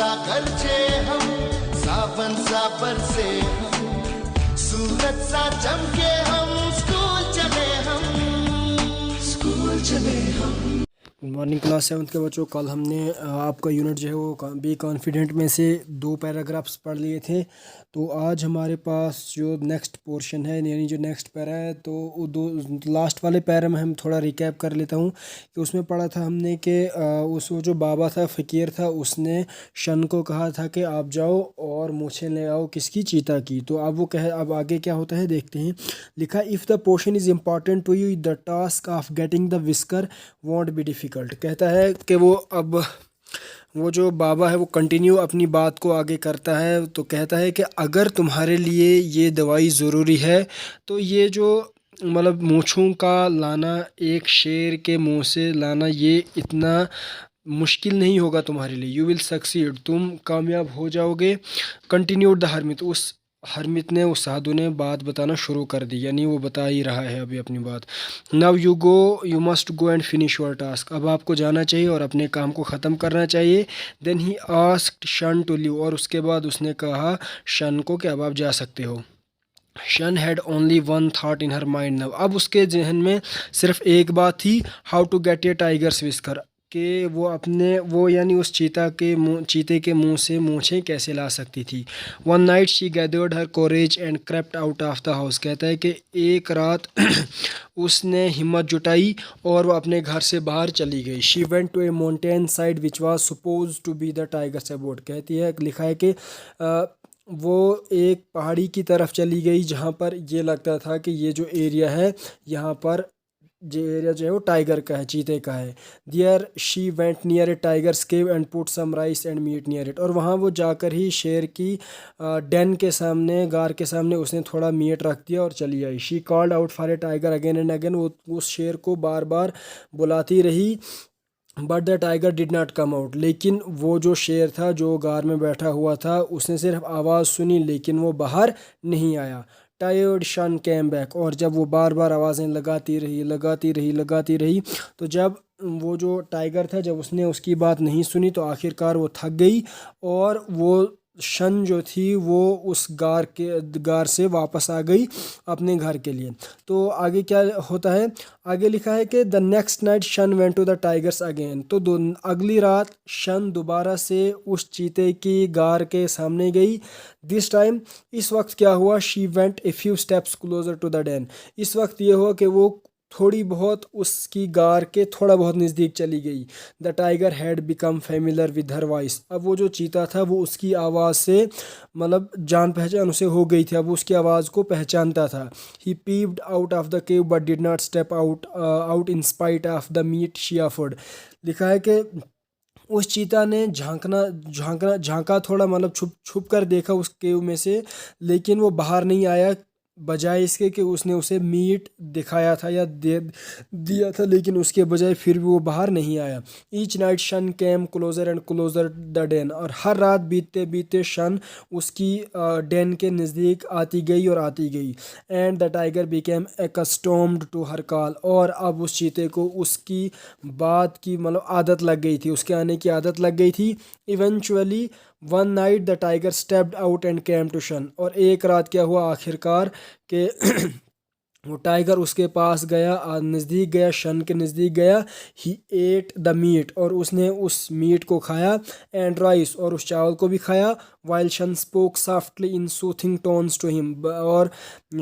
सा गरजे हम, सावन सा बरसे हम, सूरज सा चमके हम, स्कूल चले हम। गुड मॉर्निंग क्लास 7th के बच्चों। कल हमने आपका यूनिट जो है वो बी कॉन्फिडेंट में से 2 पैराग्राफ्स पढ़ लिए थे। तो आज हमारे पास जो नेक्स्ट पोर्शन है यानी जो नेक्स्ट पैरा है, तो वो 2 लास्ट वाले पैरा में हम थोड़ा रिकैप कर लेता हूँ कि उसमें पढ़ा था हमने कि उस वो जो बाबा था, फ़कीर था, उसने शन को कहा था कि आप जाओ और मूछें ले आओ, किसकी? चीता की। तो अब आगे क्या होता है देखते हैं। लिखा, if the portion is important to you the task of getting the whisker won't be difficult. कहता है कि वो जो बाबा है वो कंटिन्यू अपनी बात को आगे करता है। तो कहता है कि अगर तुम्हारे लिए ये दवाई ज़रूरी है तो ये जो मूँछों का लाना, एक शेर के मुंह से लाना, ये इतना मुश्किल नहीं होगा तुम्हारे लिए। यू विल सक्सीड, तुम कामयाब हो जाओगे। कंटिन्यूड द हरमित, उस हरमित ने, उस साधु ने बात बताना शुरू कर दी, यानी वो बता ही रहा है अभी अपनी बात। Now you must go and finish your task, अब आपको जाना चाहिए और अपने काम को ख़त्म करना चाहिए। देन ही आस्क्ड शन टू लीव, और उसके बाद उसने कहा शन को कि अब आप जा सकते हो। Shun had only one thought in her mind now, अब उसके जहन में सिर्फ एक बात थी, how to get a tiger's whisker, कि वो यानी उस चीते के मुंह से मूछें कैसे ला सकती थी। One night she gathered her courage and crept out of the house, कहता है कि एक रात उसने हिम्मत जुटाई और वो अपने घर से बाहर चली गई। She went to a mountain side which was suppose to be the tiger's abode, कहती है, लिखा है कि वो एक पहाड़ी की तरफ चली गई जहाँ पर ये लगता था कि ये जो एरिया है, यहाँ पर जो एरिया जो है वो टाइगर का है, चीते का है। There she went near a tiger's cave and put some rice and meat near it, और वहाँ वो जाकर ही शेर की डेन के सामने, गार के सामने उसने थोड़ा मीट रख दिया और चली आई। She called out for a tiger again and again, वो उस शेर को बार बार बुलाती रही। But the tiger did not come out, लेकिन वो जो शेर था जो गार में बैठा हुआ था, उसने सिर्फ आवाज़ सुनी लेकिन वो बाहर नहीं आया। टायर्ड शन कैम बैक, और जब वो बार बार आवाज़ें लगाती रही, तो जब वो जो टाइगर था, जब उसने उसकी बात नहीं सुनी तो आखिरकार वो थक गई और वो शन जो थी वो उस गार से वापस आ गई अपने घर के लिए। तो आगे क्या होता है, आगे लिखा है कि the next night Shun went to the tiger's again, तो अगली रात शन दोबारा से उस चीते की गार के सामने गई। दिस टाइम, इस वक्त क्या हुआ, she went a few steps closer to the den, इस वक्त ये हुआ कि वो थोड़ी बहुत उसकी गार के थोड़ा बहुत नज़दीक चली गई। The tiger had become familiar with her voice, अब वो जो चीता था वो उसकी आवाज़ से जान पहचान उसे हो गई थी, अब वो उसकी आवाज़ को पहचानता था। He peeped out of the cave but did not step out in spite of the meat she offered, लिखा है कि उस चीता ने झांका थोड़ा, छुप कर देखा उस केव में से, लेकिन वो बाहर नहीं आया, बजाय इसके कि उसने उसे मीट दिखाया था या दे दिया था, लेकिन उसके बजाय फिर भी वो बाहर नहीं आया। Each night she came closer and closer the den, और हर रात बीतते बीतते शन उसकी डेन के नज़दीक आती गई और आती गई। And the tiger became accustomed to her call, और अब उस चीते को उसकी बात की आदत लग गई थी, उसके आने की आदत लग गई थी। Eventually one night the tiger stepped out and came to Shun, और एक रात क्या हुआ आखिरकार के वो टाइगर उसके पास गया, नज़दीक गया, शन के नज़दीक गया। ही एट द मीट, और उसने उस मीट को खाया। एंड राइस, और उस चावल को भी खाया। While Shun spoke softly in soothing tones to him, और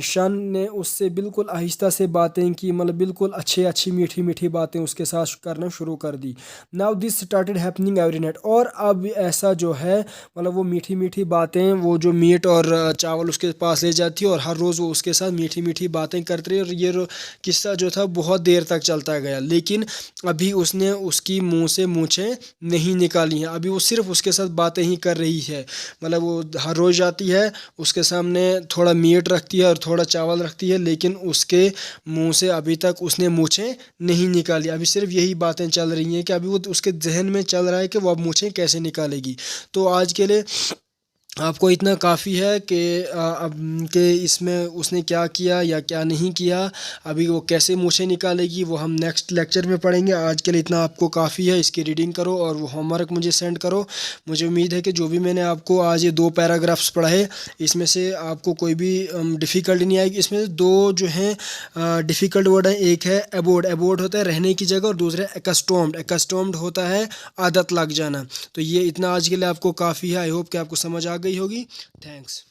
शन ने उससे बिल्कुल आहिस्ता से बातें की, बिल्कुल अच्छी मीठी बातें उसके साथ करना शुरू कर दी। Now this started happening every night, और अब ऐसा जो है वो मीठी बातें, वो जो मीट और चावल उसके पास ले जाती और हर रोज़ वो उसके साथ मीठी बातें करते रहे, और ये किस्सा जो था बहुत देर तक चलता गया। लेकिन अभी उसने उसकी मुंह से मूछें नहीं निकाली हैं, अभी वो सिर्फ उसके साथ बातें ही कर रही है। वो हर रोज़ आती है, उसके सामने थोड़ा मीट रखती है और थोड़ा चावल रखती है, लेकिन उसके मुंह से अभी तक उसने मूछें नहीं निकाली। अभी सिर्फ यही बातें चल रही हैं कि अभी वो उसके जहन में चल रहा है कि वो अब मूछें कैसे निकालेगी। तो आज के लिए आपको इतना काफ़ी है कि अब कि इसमें उसने क्या किया या क्या नहीं किया। अभी वो कैसे मुँह से निकालेगी वो हम नेक्स्ट लेक्चर में पढ़ेंगे। आज के लिए इतना आपको काफ़ी है। इसकी रीडिंग करो और वो होमवर्क मुझे सेंड करो। मुझे उम्मीद है कि जो भी मैंने आपको आज ये 2 पैराग्राफ्स पढ़ाए इसमें से आपको कोई भी डिफ़िकल्ट नहीं आएगी। इसमें 2 जो हैं डिफ़िकल्ट वर्ड हैं। एक है अबोर्ड, अबोर्ड होता है रहने की जगह, और दूसरा एक्स्टॉम्ड, एक्स्टॉम्ड होता है आदत लग जाना। तो ये इतना आज के लिए आपको काफ़ी है। आई होप कि आपको समझ आ गई होगी। थैंक्स।